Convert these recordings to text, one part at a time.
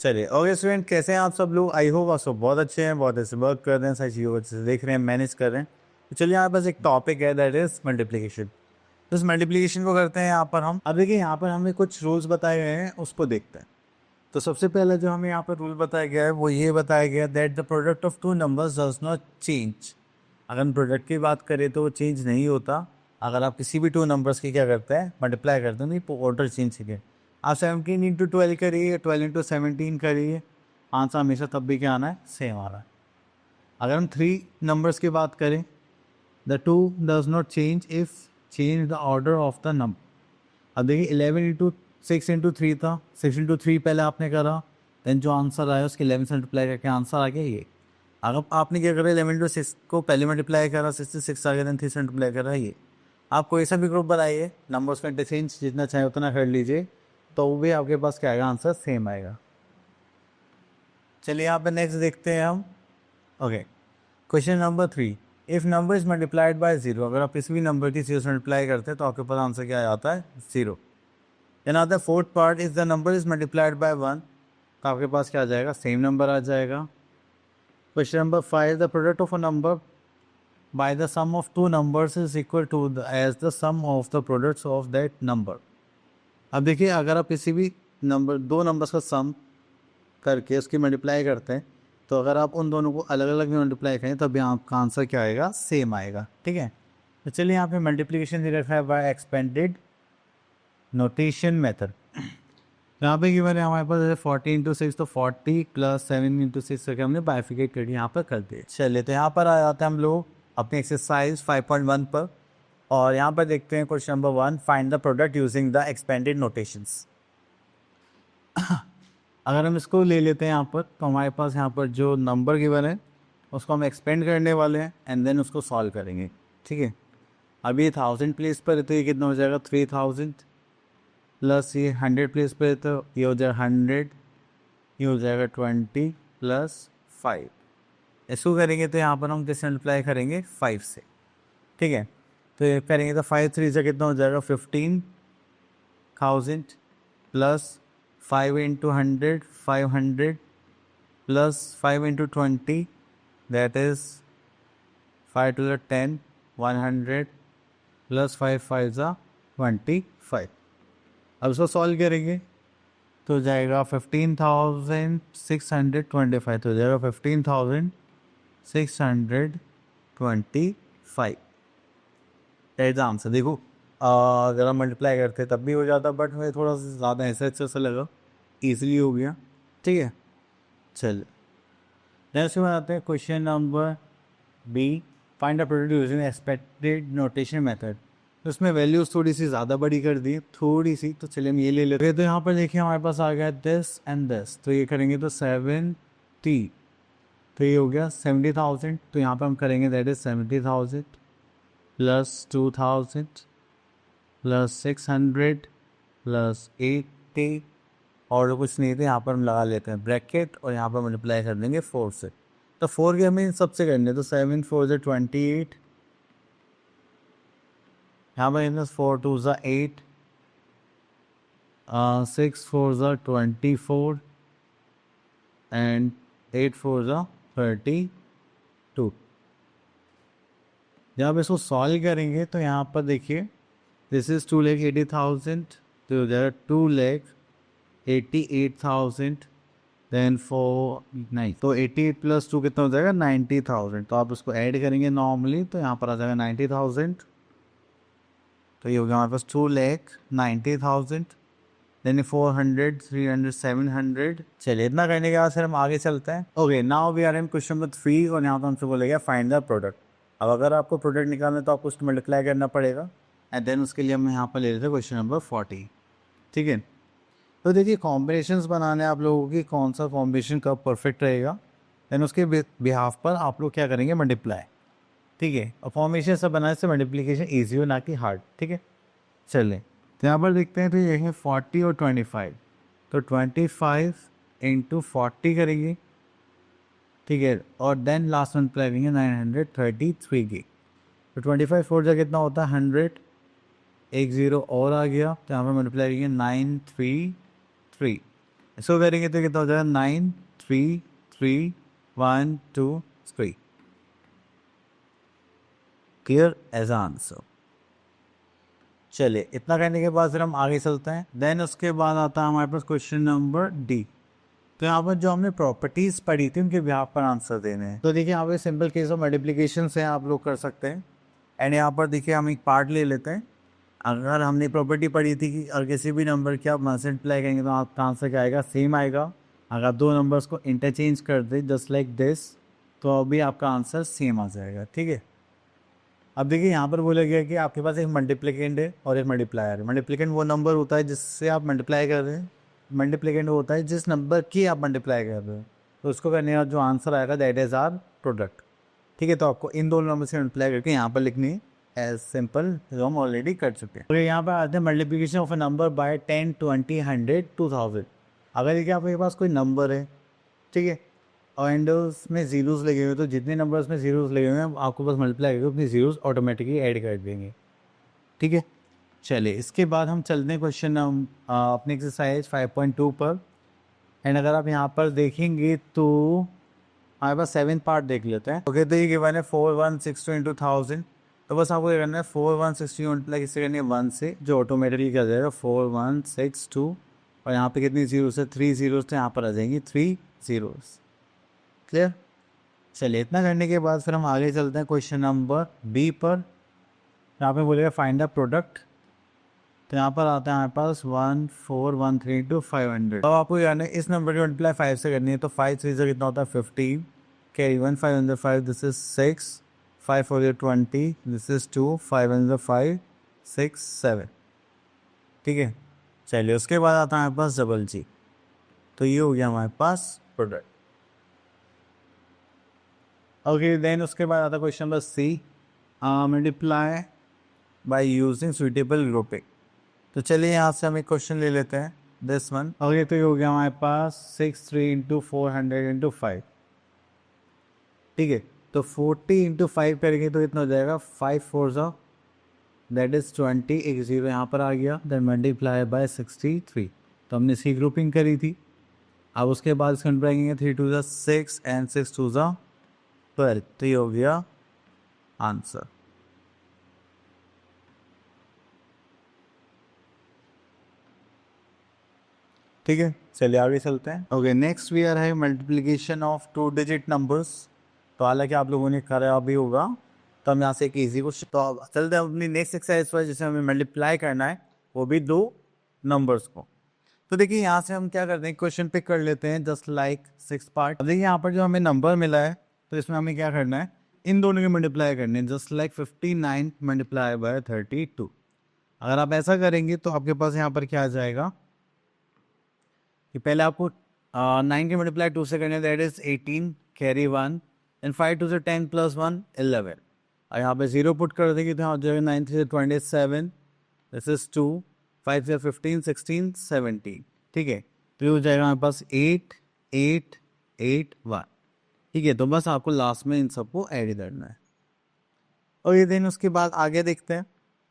चलिए okay student, कैसे हैं आप सब लोग? आई होप आप सब बहुत अच्छे हैं, बहुत अच्छे वर्क कर रहे हैं, सारी चीज़ों को अच्छे से देख रहे हैं, मैनेज कर रहे हैं। तो चलिए यहाँ पास एक टॉपिक है, दैट इज मल्टीप्लिकेशन। तो इस मल्टीप्लिकेशन को करते हैं यहाँ पर हम। अब देखिए यहाँ पर हमें कुछ रूल्स बताए गए हैं, उसको देखते हैं। तो सबसे पहले जो हमें यहाँ पर रूल बताया गया है वो ये बताया गया that the product of two numbers does not change. अगर हम प्रोडक्ट की बात करें तो वो चेंज नहीं होता। अगर आप किसी भी टू नंबर्स की क्या करते हैं, मल्टीप्लाई करते हैं, नहीं ऑर्डर चेंज कीजिए। आप 17 × 12 करिए, 12 × 17 करिए, आंसर हमेशा तब भी क्या आना है, सेम आ रहा है। अगर हम थ्री नंबर्स की बात करें, the two does not change if change the order of the number. अब देखिए 11 × 6 × 3 था, 6 × 3 पहले आपने करा, देन जो आंसर आया उसके 11 से मल्टीप्लाई करके आंसर आ गया ये। अगर आपने क्या करा, 11 × 6 को पहले मल्टीप्लाई करा, 6 से 6 आ गया, देन 3 से मल्टीप्लाई करा ये। आप कोई सा भी ग्रुप बनाइए, नंबर्स में डिफरेंस जितना चाहे उतना कर लीजिए, तो वो भी आपके पास क्या आएगा, आंसर सेम आएगा। चलिए यहाँ पे नेक्स्ट देखते हैं हम। Okay, question number 3, if number is multiplied by 0। अगर आप किसी भी नंबर की 0 से मल्टीप्लाई करते हैं तो आपके पास आंसर क्या आता है, 0। देन आता है fourth part, if the number is multiplied by 1, तो आपके पास क्या आ जाएगा, सेम नंबर आ जाएगा। Question number 5, the product of a number by the sum of two numbers is equal to as the sum of the products of that number। अब देखिए अगर आप किसी भी नंबर, दो नंबर्स का सम करके उसकी मल्टीप्लाई करते हैं, तो अगर आप उन दोनों को अलग अलग में मल्टीप्लाई करें तब भी आपका आंसर क्या आएगा, सेम आएगा। ठीक है, तो चलिए यहाँ पे मल्टीप्लिकेशन दे रखा है बाय एक्सपेंडेड नोटेशन मेथड। यहाँ पे गिवन है हमारे पास 40 × 6, तो 40 + 7 × 6 करके हमने बाइफिकेट करके यहाँ पर कर दिया। चलिए तो यहाँ पर आ जाते हैं हम लोग अपनी एक्सरसाइज 5.1 पर, और यहाँ पर देखते हैं question number 1, find the product using the expanded notations. अगर हम इसको ले लेते हैं यहाँ पर, तो हमारे पास यहाँ पर जो नंबर गिवन है उसको हम एक्सपेंड करने वाले हैं एंड देन उसको सॉल्व करेंगे। ठीक है, अभी ये 1000 प्लेस पर है तो ये कितना हो जाएगा, 3000 प्लस ये 100 प्लेस पर है तो ये हो जाएगा 100, ये हो जाएगा 20 + 5। इसको करेंगे तो यहाँ पर हम कैसे मल्टीप्लाई करेंगे, 5 से। ठीक है, तो ये करेंगे तो 5 3 से कितना हो जाएगा, 15,000 plus 5 × 100 500 plus 5 × 20 that is 5 × 10 100 plus 5 5 25। अब इसको सॉल्व करेंगे तो हो जाएगा 15,625, तो हो जाएगा 15,625 दैट आंसर। देखो अगर हम मल्टीप्लाई करते तब भी हो जाता, बट मुझे थोड़ा सा ज़्यादा ऐसा अच्छा सा लगा, ईजिली हो गया। ठीक है, चल नेक्स्ट में आते हैं question number B, find the product using expected notation method. तो इसमें वैल्यूज़ थोड़ी सी ज़्यादा बड़ी कर दी, थोड़ी सी, तो चलिए हम ये ले लेते हैं। तो यहाँ पर देखिए हमारे पास आ गया दिस एंड दिस, तो ये करेंगे तो 70, तो ये हो गया 70,000, तो यहाँ पर हम करेंगे that is 70,000 plus 2,000 plus 600 plus 80, और कुछ नहीं थे, यहाँ पर हम लगा लेते हैं ब्रैकेट और यहाँ पर मल्टीप्लाई कर देंगे 4 से। तो 4 के हमें सबसे करने, तो 7 4 = 28, यहाँ पर 4 2 = 8, 6 4 = 24 एंड 8 4 = 32। जब इसको सॉल्व करेंगे तो यहाँ पर देखिए दिस इज 2,80,000, तो हो जाएगा 2,88,000, देन 4 तो 88 + 2 कितना हो जाएगा, 90,000। तो आप उसको ऐड करेंगे नॉर्मली, तो यहाँ पर आ जाएगा 90,000, तो ये हो गया हमारे पास 2,90,000, देन 400 300 700। चलिए इतना करने के बाद फिर हम आगे चलते हैं। Okay, now we are in question number 3, और यहाँ पर हमसे बोलेगा फाइंड द प्रोडक्ट। अब अगर आपको प्रोडक्ट निकालना है तो आपको उसको मल्टीप्लाई करना पड़ेगा, एंड देन उसके लिए हम यहाँ पर ले लेते हैं क्वेश्चन नंबर 40। ठीक है, तो देखिए कॉम्बिनेशंस बनाने आप लोगों की कौन सा कॉम्बिनेशन कब परफेक्ट रहेगा, देन उसके बिहाफ पर आप लोग क्या करेंगे, मल्टीप्लाई। ठीक है, और फॉर्मेशन सब बनाने से मल्टीप्लिकेशन ईजी हो, ना कि हार्ड। ठीक है, चलें तो यहाँ पर देखते हैं, तो ये है 40 और 25, तो 25 × 40 करेंगे। ठीक है, और देन लास्ट मल्टीप्लाई करेंगे 933 की, तो 25 4 जगह कितना होता है 100, एक 0 और आ गया, तो यहाँ पर मल्टीप्लाई करेंगे 933, इसको करेंगे तो कितना हो जाएगा 9 3 3 1 2 3। Clear as answer. चलिए इतना करने के बाद फिर हम आगे चलते हैं। देन उसके बाद आता है हमारे पास क्वेश्चन नंबर डी। तो यहाँ पर जो हमने प्रॉपर्टीज पढ़ी थी उनके बिहाफ पर आंसर देने हैं। तो देखिए यहाँ पे सिंपल केस ऑफ मल्टीप्लिकेशन से आप लोग कर सकते हैं। एंड यहाँ पर देखिए हम एक पार्ट ले लेते हैं। अगर हमने प्रॉपर्टी पढ़ी थी कि अगर किसी भी नंबर की आप मल्टीप्लाई करेंगे तो आपका आंसर क्या आएगा, सेम आएगा। अगर दो नंबर्स को इंटरचेंज कर दें जस्ट लाइक दिस तो अभी आपका आंसर सेम आ जाएगा। ठीक है। अब देखिए यहाँ पर बोला गया कि आपके पास एक मल्टीप्लिकेंट है और एक मल्टीप्लायर है। मल्टीप्लिकेंट वो नंबर होता है जिससे आप मल्टीप्लाई कर रहे हैं, मल्टीप्लिकेंट वो होता है जिस नंबर की आप मल्टीप्लाई कर रहे हो। तो उसको करने का जो आंसर आएगा दैट इज आर प्रोडक्ट। ठीक है। तो आपको इन दोनों नंबर से मल्टीप्लाई करके यहाँ पर लिखनी है एज सिंपल जो हम ऑलरेडी कर चुके हैं। तो यहाँ पर आते हैं multiplication of A number by 10 20 100 2000। अगर देखिए आपके पास कोई नंबर है, ठीक है, एंड उसमें जीरोस लगे हुए, तो जितने नंबर्स में जीरोस लगे हुए हैं आपको बस मल्टीप्लाई करके अपनी जीरोस ऑटोमेटिकली ऐड कर देंगे। ठीक है। चलिए इसके बाद हम चलते हैं क्वेश्चन अपने एक्सरसाइज 5.2 पर। एंड अगर आप यहाँ पर देखेंगे तो हमारे पास 7 पार्ट देख लेते हैं। ओके। तो ये गिवन है 4162 इंटू 1000। तो बस आपको ये करना है 4162 मतलब इससे करनी है 1 से, जो ऑटोमेटिकली कर जाएगा 4162। और यहाँ पे कितनी जीरोस है, 3 जीरोस, तो यहाँ पर आ जाएंगी 3 जीरोस। क्लियर। चलिए इतना करने के बाद फिर हम आगे चलते हैं क्वेश्चन नंबर बी पर। यहाँ पे बोलेगा फाइंड द प्रोडक्ट। तो यहाँ पर आता है हमारे पास 1413 टू 500। अब आपको यानी इस नंबर की मल्टीप्लाई 5 से करनी है। तो 5 3 से कितना होता है 15, carry 1 505, this is 6, 5 4 20, this is 2, 505 6 7। ठीक है। चलिए उसके बाद आता है हमारे पास डबल जी। तो ये हो गया हमारे पास प्रोडक्ट। ओके। देन उसके बाद आता है question number C, multiply by using suitable grouping. तो चलिए यहाँ से हम एक क्वेश्चन ले लेते हैं, दिस वन। ओके। तो ये हो गया हमारे पास 63 इंटू 400 इंटू 5। ठीक है। तो 40 इंटू 5 करेंगे तो इतना हो जाएगा 5 4 ज़ा दैट इज़ 20, एक जीरो यहाँ पर आ गया। Then multiply by 63। तो हमने सी ग्रुपिंग करी थी। अब उसके बाद इसको मल्टीप्लाई 3 2 ज़ा 6 एंड 6 2 ज़ा 12। तो ये हो गया आंसर। ठीक है। चलिए आगे चलते हैं। ओके। नेक्स्ट वी आर है मल्टीप्लिकेशन ऑफ 2 डिजिट नंबर्स। तो हालांकि आप लोगों ने करा भी होगा, तो हम यहाँ से एक इजी क्वेश्चन। तो अब चलते हैं अपनी नेक्स्ट एक्सरसाइज पर जिसे हमें मल्टीप्लाई करना है, वो भी 2 नंबर्स को। तो देखिए यहाँ से हम क्या करते हैं, क्वेश्चन पिक कर लेते हैं जस्ट लाइक 6 पार्ट। अब देखिए यहाँ पर जो हमें नंबर मिला है तो इसमें हमें क्या करना है, इन दोनों के मल्टीप्लाई करने हैं जस्ट लाइक 59 मल्टीप्लाई बाय 32। अगर आप ऐसा करेंगे तो आपके पास यहाँ पर क्या आ जाएगा कि पहले आपको 9 के मल्टीप्लाई 2 से करने, दैट इज 18 कैरी 1 एंड 5 2 से 10 प्लस 1 11। और यहाँ पे 0 पुट कर देंगे तो यहाँ हो जाएगा 9 3 से 27, दिस इज 2, 5 से 15 16 17। ठीक है। तो ये हो जाएगा हमारे पास 8 8 8 1। ठीक है। तो बस आपको लास्ट में इन सबको ऐड करना है। और ये दिन उसके बाद आगे देखते हैं।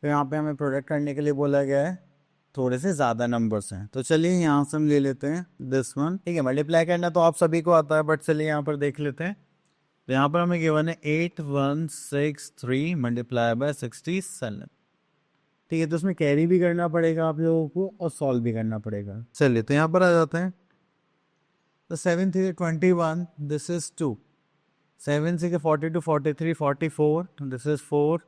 तो यहाँ पे हमें प्रोडक्ट करने के लिए बोला गया है, थोड़े से ज़्यादा नंबर्स हैं। तो चलिए यहाँ से हम ले लेते हैं दिस वन। ठीक है। मल्टीप्लाई करना तो आप सभी को आता है, बट चलिए यहाँ पर देख लेते हैं। तो यहाँ पर हमें गिवन है 8163 मल्टीप्लाई बाय 67। ठीक है। तो उसमें कैरी भी करना पड़ेगा आप लोगों को और सॉल्व भी करना पड़ेगा। चलिए तो यहाँ पर आ जाते हैं। तो 7 3 21, this is 2, 7 6 42 43 44, this is 4,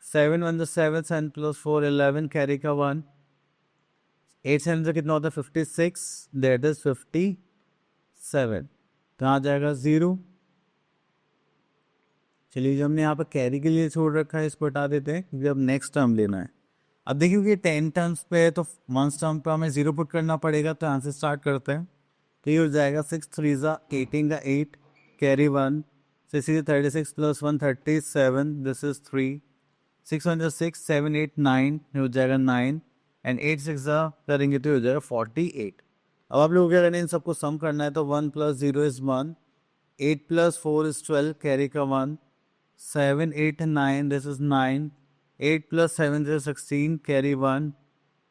7 1 7 7 plus 4 11 carry का 1, 8 7 से कितना होता है 56, दैट इज 57। तो आ जाएगा 0। चलिए जो हमने यहाँ पर कैरी के लिए छोड़ रखा है इसको हटा देते हैं क्योंकि अब नेक्स्ट टर्म लेना है। अब देखिए कि 10 टर्म्स पे है तो 1 टर्म पे हमें 0 पुट करना पड़ेगा। तो यहाँ से स्टार्ट करते हैं। तो ये हो जाएगा 6 3 ज़ा 18 का 8 कैरी 1, 6 36 प्लस 1 37, दिस इज 3, 6 1 6 7 8 9, ये हो जाएगा 9 एंड 8 6 ज़ा करेंगे तो हो जाएगा 48। अब आप लोगों क्या करना है, इन सबको सम करना है। तो 1 plus 0 is 1, 8 plus 4 is 12 carry का 1, 7 8 9, this is 9, 8 plus 7 is 16 carry 1,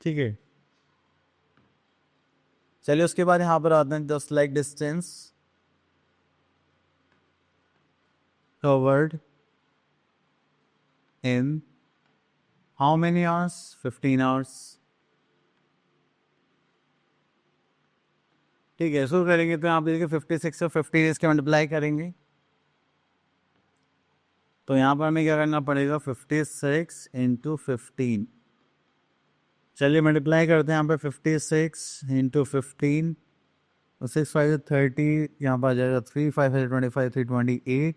ठीक है। चलिए उसके बाद यहाँ पर आते हैं the select distance covered in how many hours, 15 hours. ठीक है, शुरू करेंगे तो यहाँ पे देखिए 56 और 15 इसके मल्टीप्लाई करेंगे तो यहाँ पर हमें क्या करना पड़ेगा 56 इंटू 15। चलिए मल्टीप्लाई करते हैं यहाँ पे 56 इंटू 15 और 6 5 30, यहाँ पर आ जाएगा 3 5 25 3 28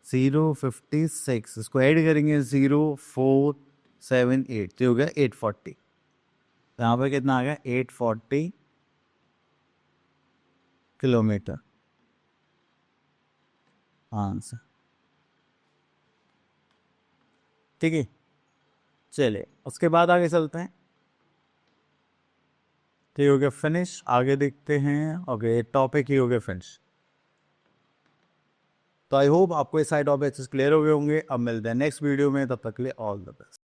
0 56। इसको ऐड करेंगे 0 4 7 8 तो हो गया 840। तो यहाँ पर कितना आ गया 840 किलोमीटर आंसर। ठीक है, चलिए उसके बाद आगे चलते हैं। ठीक हो गया फिनिश, आगे देखते हैं। ओके, टॉपिक ही हो गया फिनिश। तो आई होप आपको ये सारे टॉपिक क्लियर हो गए होंगे। अब मिलते हैं नेक्स्ट वीडियो में, तब तक के लिए ऑल द बेस्ट।